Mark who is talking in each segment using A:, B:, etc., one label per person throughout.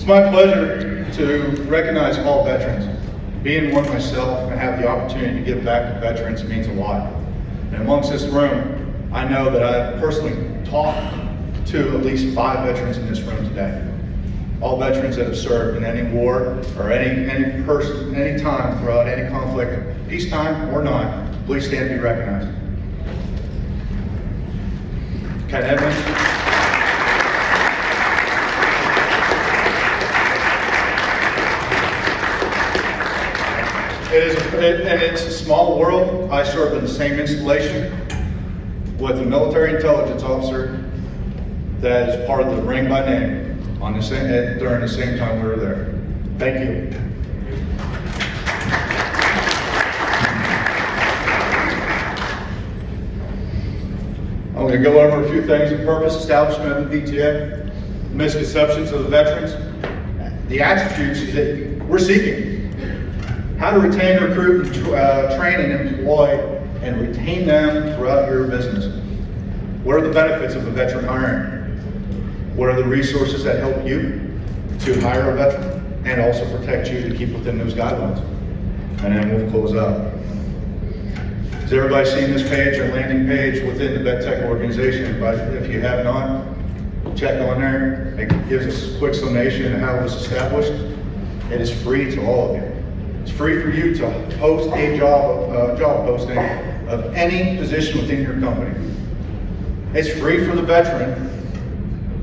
A: It's my pleasure to recognize all veterans. Being one myself and have the opportunity to give back to veterans means a lot. And amongst this room, I know that I've personally talked to at least 5 veterans in this room today. All veterans that have served in any war or any time throughout any conflict, peacetime or not, please stand to be recognized. Ken Edmonds. It's a small world. I served in the same installation with a military intelligence officer that is part of the Ring by Name during the same time we were there. Thank you. I'm going to go over a few things: the purpose, establishment of the BTA, misconceptions of the veterans, the attributes that we're seeking. How to retain, recruit, train, and employ, and retain them throughout your business. What are the benefits of a veteran hiring? What are the resources that help you to hire a veteran and also protect you to keep within those guidelines? And then we'll close out. Has everybody seen this page or landing page within the VETech organization? But if you have not, check on there. It gives us a quick summation of how it was established. It is free to all of you. It's free for you to post a job posting of any position within your company. It's free for the veteran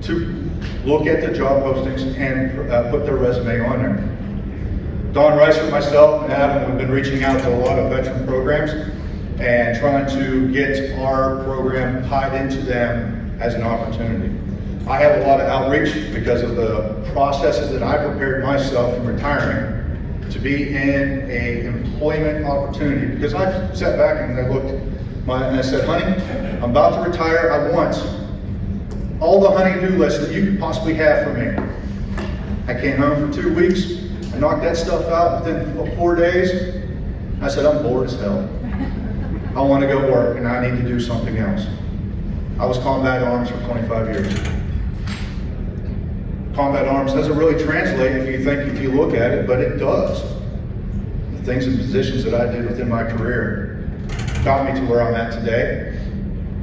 A: to look at the job postings and put their resume on there. Don Rice and myself and Adam have been reaching out to a lot of veteran programs and trying to get our program tied into them as an opportunity. I have a lot of outreach because of the processes that I prepared myself from retiring to be in a employment opportunity, because I sat back and I looked and I said, honey, I'm about to retire. I want all the honey-do list that you could possibly have for me. I came home for 2 weeks. I knocked that stuff out within 4 days. I said, I'm bored as hell. I want to go work and I need to do something else. I was combat arms for 25 years. Combat arms doesn't really translate if you look at it, but it does. The things and positions that I did within my career got me to where I'm at today,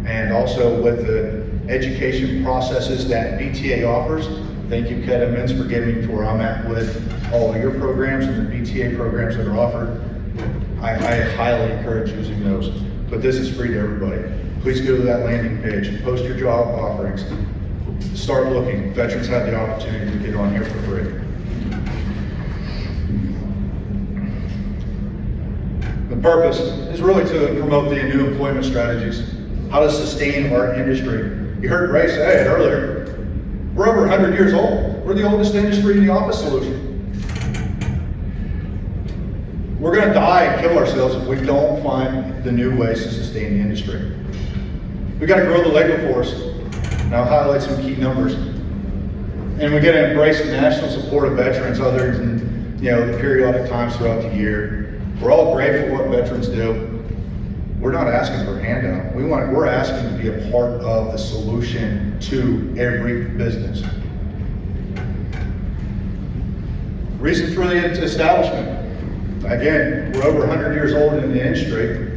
A: and also with the education processes that BTA offers. Thank you, Ken Edmonds, for getting me to where I'm at with all of your programs and the BTA programs that are offered. I highly encourage using those, but this is free to everybody. Please go to that landing page and post your job offerings. Start looking. Veterans have the opportunity to get on here for free. The purpose is really to promote the new employment strategies, how to sustain our industry. You heard Ray say it earlier. We're over 100 years old. We're the oldest industry in the office solution. We're going to die and kill ourselves if we don't find the new ways to sustain the industry. We've got to grow the labor force. And I'll highlight some key numbers. And we got to embrace the national support of veterans other than, the periodic times throughout the year. We're all grateful for what veterans do. We're not asking for a handout. We're asking to be a part of the solution to every business. Reason for the establishment. Again, we're over 100 years old in the industry.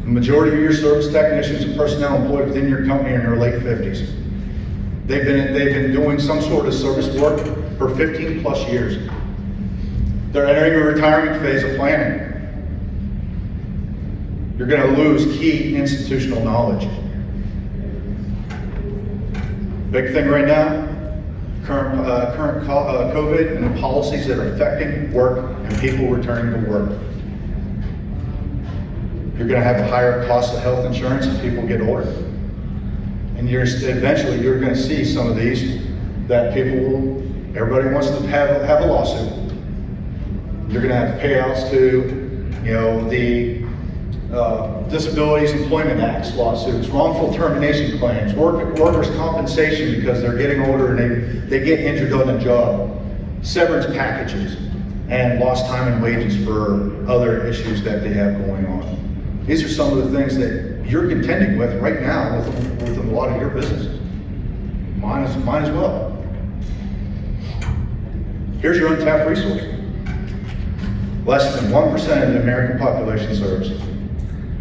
A: The majority of your service technicians and personnel employed within your company are in their late 50s. They've been doing some sort of service work for 15 plus years. They're entering a retirement phase of planning. You're going to lose key institutional knowledge. Big thing right now, current COVID and the policies that are affecting work and people returning to work. You're going to have a higher cost of health insurance as people get older. And eventually you're going to see some of these that everybody wants to have a lawsuit. You're going to have payouts to, the Disabilities Employment Act lawsuits, wrongful termination claims, workers' compensation because they're getting older and they get injured on the job, severance packages, and lost time and wages for other issues that they have going on. These are some of the things that you're contending with right now with a lot of your businesses. Mine as well. Here's your untapped resource. Less than 1% of the American population serves.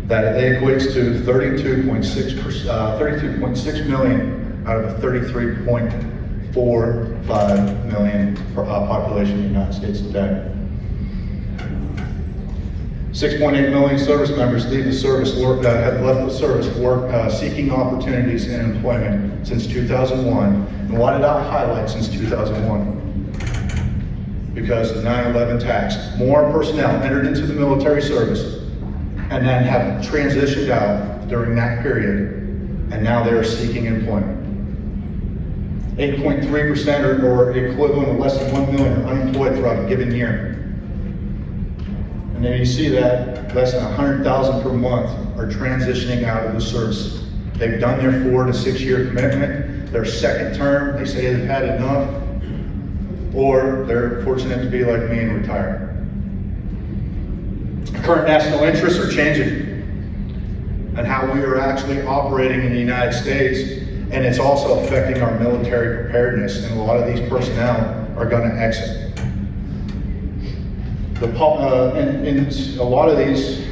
A: That equates to 32.6 million out of the 33.45 million population of the United States today. 6.8 million service members leave the service have left the service seeking opportunities in employment since 2001. And why did I highlight since 2001? Because of the 9/11 tax, more personnel entered into the military service and then have transitioned out during that period, and now they are seeking employment. 8.3% or equivalent of less than 1 million are unemployed throughout a given year. And then you see that less than 100,000 per month are transitioning out of the service. They've done their 4 to 6 year commitment, their second term, they say they've had enough, or they're fortunate to be like me and retire. Current national interests are changing and how we are actually operating in the United States, and it's also affecting our military preparedness, and a lot of these personnel are going to exit. And a lot of these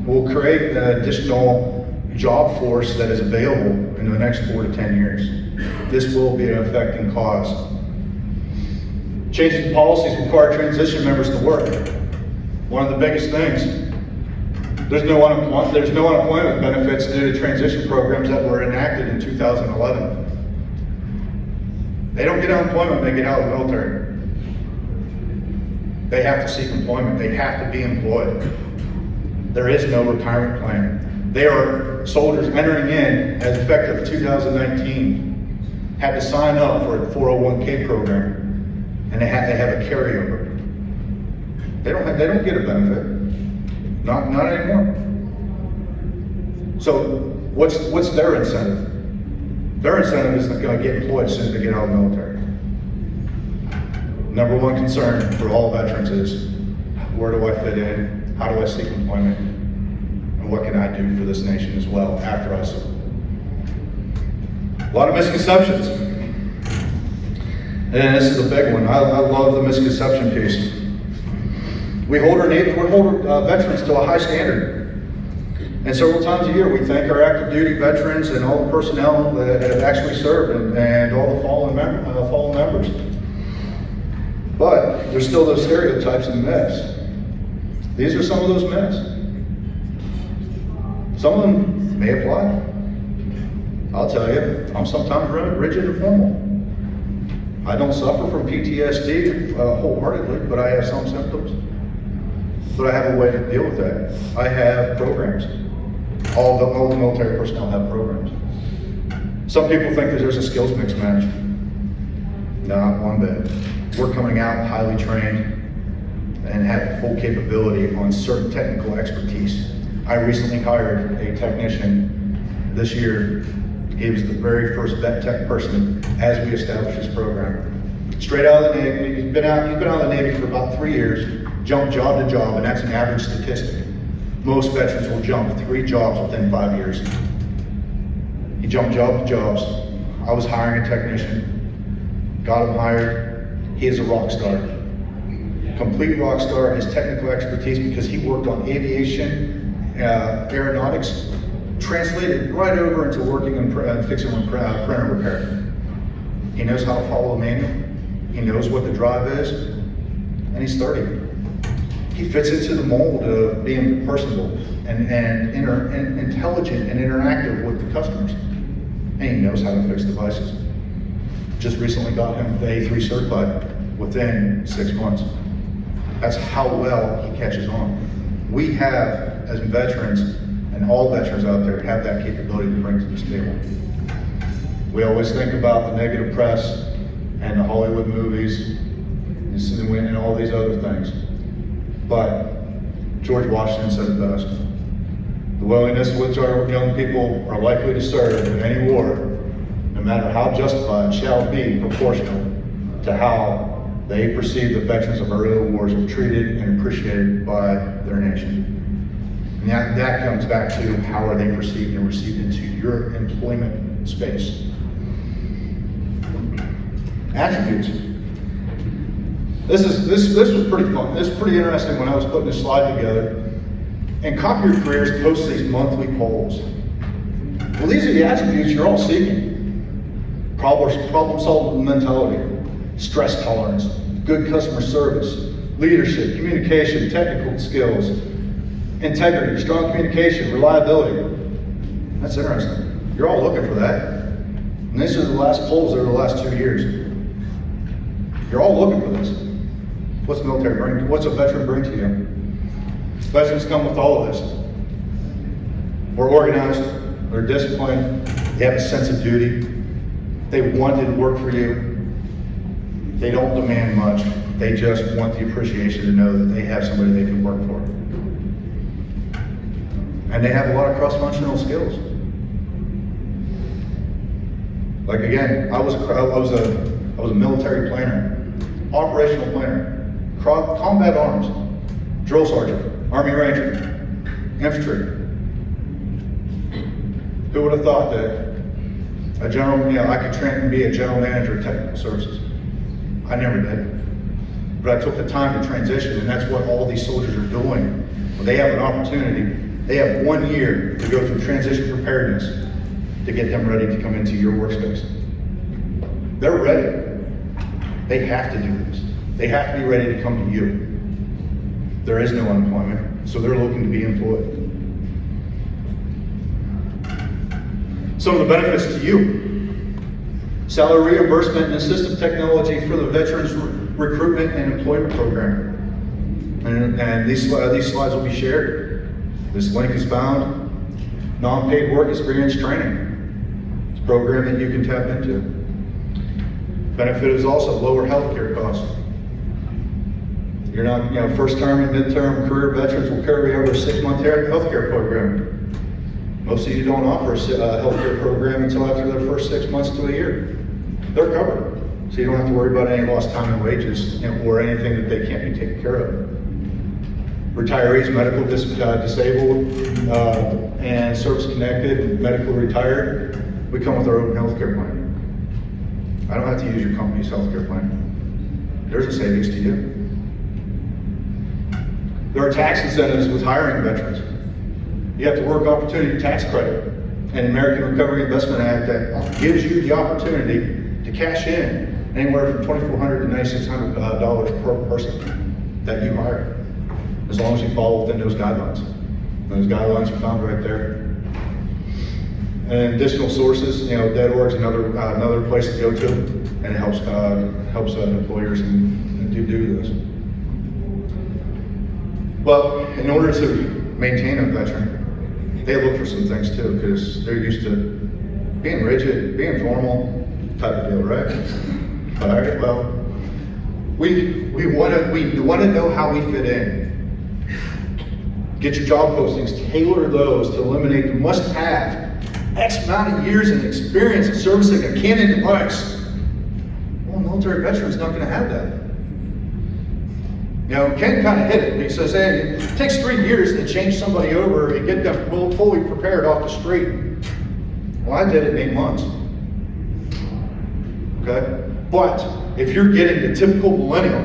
A: will create an additional job force that is available in the next 4 to 10 years. This will be an affecting cause. Changing policies require transition members to work. One of the biggest things, there's no unemployment benefits due to transition programs that were enacted in 2011. They don't get unemployment when they get out of the military. They have to seek employment. They have to be employed. There is no retirement plan. They are soldiers entering in as effective 2019, had to sign up for a 401k program, and they have a carryover. They don't get a benefit. Not anymore. So what's their incentive? Their incentive is to get employed as soon as they get out of the military. Number one concern for all veterans is, where do I fit in? How do I seek employment? And what can I do for this nation as well after I serve? A lot of misconceptions. And this is a big one. I love the misconception piece. We hold veterans to a high standard. And several times a year we thank our active duty veterans and all the personnel that have actually served and all the fallen members. But there's still those stereotypes and myths. These are some of those myths. Some of them may apply. I'll tell you, I'm sometimes rigid and formal. I don't suffer from PTSD wholeheartedly, but I have some symptoms. But I have a way to deal with that. I have programs. All the military personnel have programs. Some people think that there's a skills mix match. Not one bit. We're coming out highly trained and have full capability on certain technical expertise. I recently hired a technician this year. He was the very first VETech person as we established this program. Straight out of the Navy, he's been out of the Navy for about 3 years, jumped job to job, and that's an average statistic. Most veterans will jump 3 jobs within 5 years. He jumped job to jobs. I was hiring a technician, got him hired. He is a rock star, complete rock star. His technical expertise, because he worked on aviation, aeronautics, translated right over into working and fixing printer repair. He knows how to follow a manual. He knows what the drive is, and he's 30. He fits into the mold of being personable and intelligent and interactive with the customers. And he knows how to fix devices. Just recently got him the A3 certified within 6 months. That's how well he catches on. We have, as veterans, and all veterans out there, have that capability to bring to this table. We always think about the negative press and the Hollywood movies and all these other things. But George Washington said it best. The willingness with which our young people are likely to serve in any war, no matter how justified, shall be proportional to how they perceive the veterans of earlier wars were treated and appreciated by their nation. And that comes back to how are they perceived and received into your employment space. Attributes. This was pretty fun. This was pretty interesting when I was putting this slide together. And Copier Careers posts these monthly polls. Well, these are the attributes you're all seeking. Problem solving mentality, stress tolerance, good customer service, leadership, communication, technical skills, integrity, strong communication, reliability. That's interesting. You're all looking for that. And these are the last polls over the last 2 years. You're all looking for this. What's military bring? What's a veteran bring to you? Veterans come with all of this. We're organized, they're disciplined, they have a sense of duty, they want to work for you. They don't demand much. They just want the appreciation to know that they have somebody they can work for. And they have a lot of cross-functional skills. Like again, I was a military planner, operational planner, combat arms, drill sergeant, Army Ranger, infantry. Who would have thought that a general, I could train and be a general manager of technical services? I never did. But I took the time to transition, and that's what all these soldiers are doing. When they have an opportunity, they have 1 year to go through transition preparedness to get them ready to come into your workspace. They're ready. They have to do this. They have to be ready to come to you. There is no unemployment, so they're looking to be employed. Some of the benefits to you: salary reimbursement and assistive technology for the Veterans Recruitment and Employment Program. And these slides will be shared. This link is found. Non-paid work experience training. It's a program that you can tap into. Benefit is also lower healthcare costs. You're not, first term and midterm career veterans will carry over a 6-month healthcare program. Most of you don't offer a healthcare program until after their first 6 months to a year. They're covered. So you don't have to worry about any lost time and wages or anything that they can't be taken care of. Retirees, medical disabled, and service-connected, medical retired, we come with our own healthcare plan. I don't have to use your company's healthcare plan. There's a savings to you. There are tax incentives with hiring veterans. You have the Work Opportunity Tax Credit and American Recovery Investment Act that gives you the opportunity to cash in anywhere from $2,400 to $9,600 per person that you hire, as long as you fall within those guidelines. Those guidelines are found right there. And additional sources, Dead Org's another place to go to, and it helps employers and do this. Well, in order to maintain a veteran, they look for some things too, because they're used to being rigid, being formal type of deal, right? All right. Well, we want to know how we fit in. Get your job postings, tailor those to eliminate the must-have X amount of years in experience in servicing a Canon device. Well, a military veteran's not going to have that. Ken kind of hit it. He says, hey, it takes 3 years to change somebody over and get them fully prepared off the street. Well, I did it in 8 months. Okay? But if you're getting the typical millennial,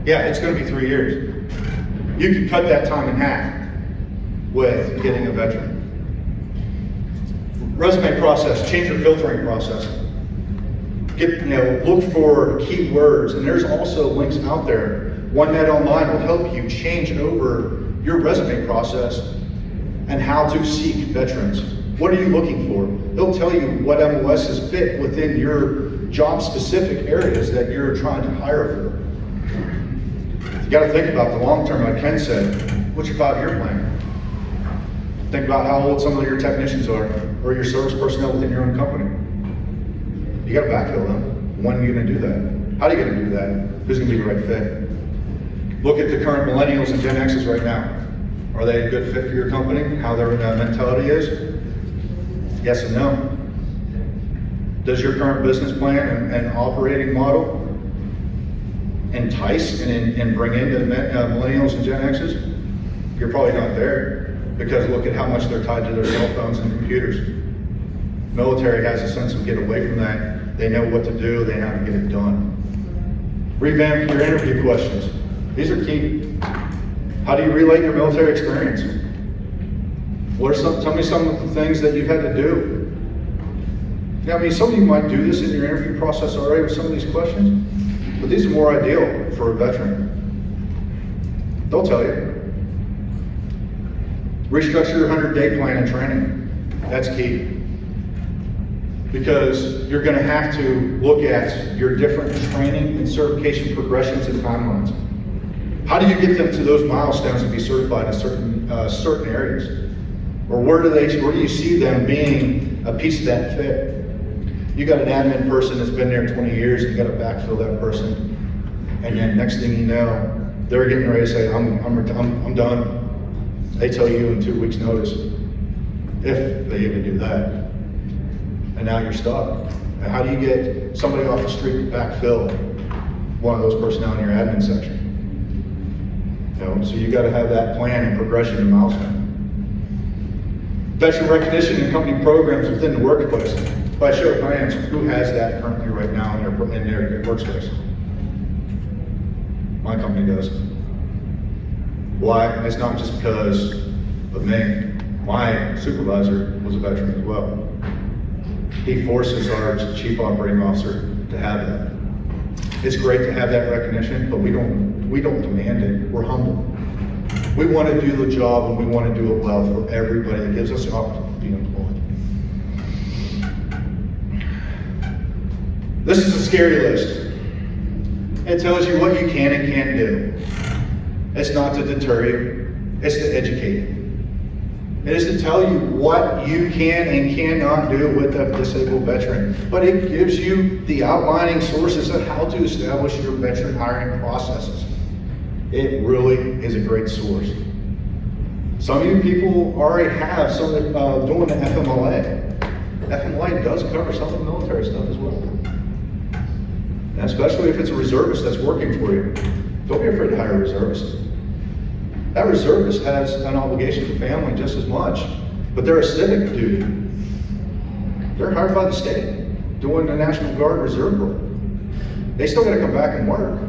A: it's going to be 3 years. You can cut that time in half with getting a veteran. Resume process, change your filtering process. Look for keywords, and there's also links out there. OneNet Online will help you change over your resume process and how to seek veterans. What are you looking for? It'll tell you what MOSs fit within your job-specific areas that you're trying to hire for. You got to think about the long term, like Ken said. What's your 5-year plan? Think about how old some of your technicians are, or your service personnel within your own company. You got to backfill them. When are you going to do that? How are you going to do that? Who's going to be the right fit? Look at the current millennials and Gen X's right now. Are they a good fit for your company? How their mentality is? Yes and no. Does your current business plan and operating model entice and bring in the millennials and Gen X's? You're probably not there, because look at how much they're tied to their cell phones and computers. Military has a sense of get away from that. They know what to do, they know how to get it done. Revamp your interview questions. These are key. How do you relate your military experience? Tell me some of the things that you've had to do. Yeah, I mean, some of you might do this in your interview process already with some of these questions, but these are more ideal for a veteran. They'll tell you. Restructure your 100-day plan and training. That's key. Because you're going to have to look at your different training and certification progressions and timelines. How do you get them to those milestones to be certified in certain areas? Or where do you see them being a piece of that fit? You got an admin person that's been there 20 years, you got to backfill that person, and then next thing you know, they're getting ready to say, I'm done. They tell you in 2 weeks' notice, if they even do that. And now you're stuck. And how do you get somebody off the street to backfill one of those personnel in your admin section? So you got to have that plan and progression and milestone. Veteran recognition and company programs within the workplace. By show of hands, who has that currently right now in their workspace? My company does. Why? It's not just because of me. My supervisor was a veteran as well. He forces our chief operating officer to have that. It's great to have that recognition, but we don't demand it. We're humble. We want to do the job, and we want to do it well for everybody that gives us the opportunity to be employed. This is a scary list. It tells you what you can and can't do. It's not to deter you, it's to educate you. It is to tell you what you can and cannot do with a disabled veteran. But it gives you the outlining sources of how to establish your veteran hiring processes. It really is a great source. Some of you people already have some doing the FMLA. FMLA does cover some of the military stuff as well. And especially if it's a reservist that's working for you. Don't be afraid to hire a reservist. That reservist has an obligation to family just as much, but they're a civic duty. They're hired by the state, doing the National Guard Reserve work. They still got to come back and work.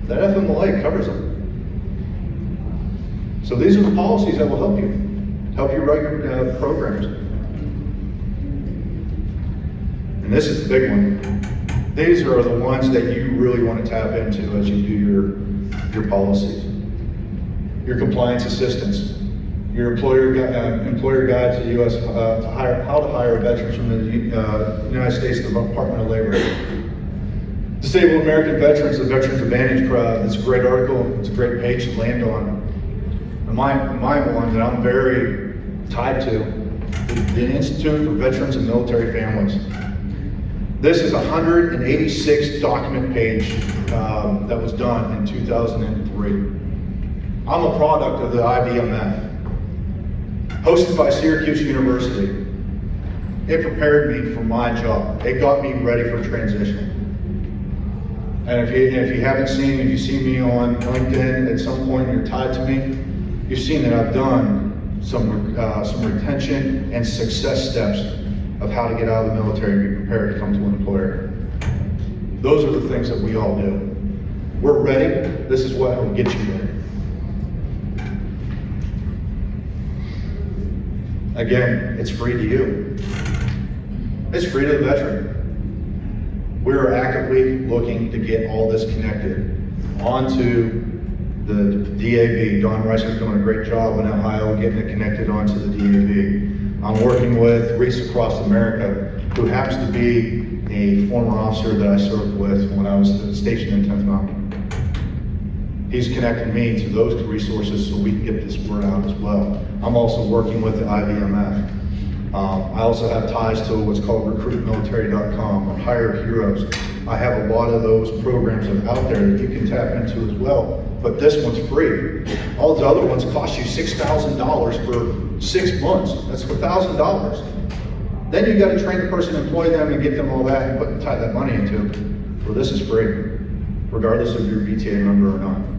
A: That FMLA covers them. So these are the policies that will help you write your programs. And this is the big one. These are the ones that you really want to tap into as you do your policies. Your compliance assistance, your employer guide to the U.S. how to hire veterans from the United States Department of Labor. Disabled American Veterans, the Veterans Advantage Crowd. It's a great article. It's a great page to land on. And my one that I'm very tied to, the Institute for Veterans and Military Families. This is a 186 document page that was done in 2003. I'm a product of the IVMF, hosted by Syracuse University. It prepared me for my job. It got me ready for transition. And if you haven't seen, if you see me on LinkedIn at some point and you're tied to me, you've seen that I've done some retention and success steps of how to get out of the military and be prepared to come to an employer. Those are the things that we all do. We're ready. This is what will get you ready. Again, it's free to you. It's free to the veteran. We are actively looking to get all this connected onto the DAV. Don Reiser's doing a great job in Ohio getting it connected onto the DAV. I'm working with Reese Across America, who happens to be a former officer that I served with when I was stationed in 10th Mountain. He's connecting me to those resources so we can get this word out as well. I'm also working with the IVMF. I also have ties to what's called recruitmilitary.com or Hire Heroes. I have a lot of those programs that are out there that you can tap into as well. But this one's free. All the other ones cost you $6,000 for 6 months. That's $1,000. Then you got to train the person, employ them, and get them all that and tie that money into. Well, this is free, regardless of your BTA member or not.